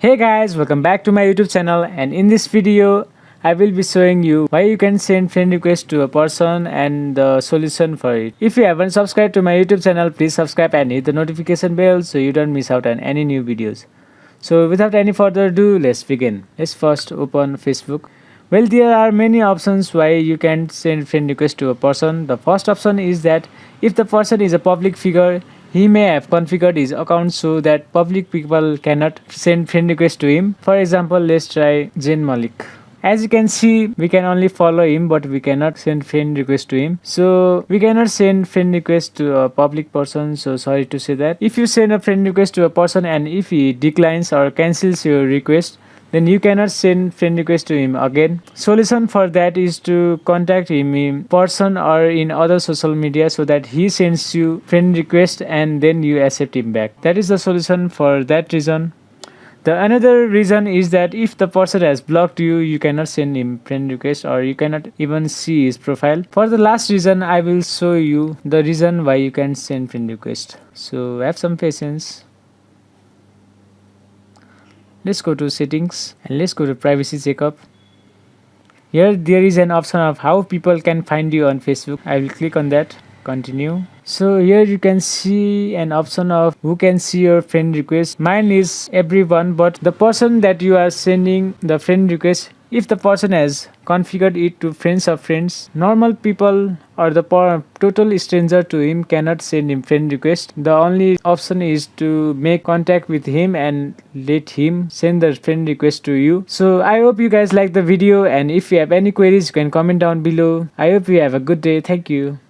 Hey guys, welcome back to my YouTube channel, and in this video I will be showing you why you can send friend request to a person and the solution for it. If you haven't subscribed to my YouTube channel, please subscribe and hit the notification bell so you don't miss out on any new videos. So without any further ado, let's begin. Let's first open Facebook. Well, there are many options why you can send friend request to a person. The first option is that if the person is a public figure, he may have configured his account so that public people cannot send friend request to him. For example, let's try Zain Malik. As you can see, we can only follow him, but we cannot send friend request to him. So we cannot send friend request to a public person. So sorry to say that. If you send a friend request to a person and if he declines or cancels your request, then you cannot send friend request to him again. Solution for that is to contact him in person or in other social media so that he sends you friend request and then you accept him back. That is the solution for that reason. The another reason is that if the person has blocked you, you cannot send him friend request or you cannot even see his profile. For the last reason, I will show you the reason why you can send friend request. So have some patience. Let's go to settings and let's go to privacy checkup. Here there is an option of how people can find you on Facebook. I will click on that. Continue. So here you can see an option of who can see your friend request. Mine is everyone, but the person that you are sending the friend request, if the person has configured it to friends of friends, normal people or the total stranger to him cannot send him friend request. The only option is to make contact with him and let him send the friend request to you. So I hope you guys like the video, and if you have any queries you can comment down below. I hope you have a good day. Thank you.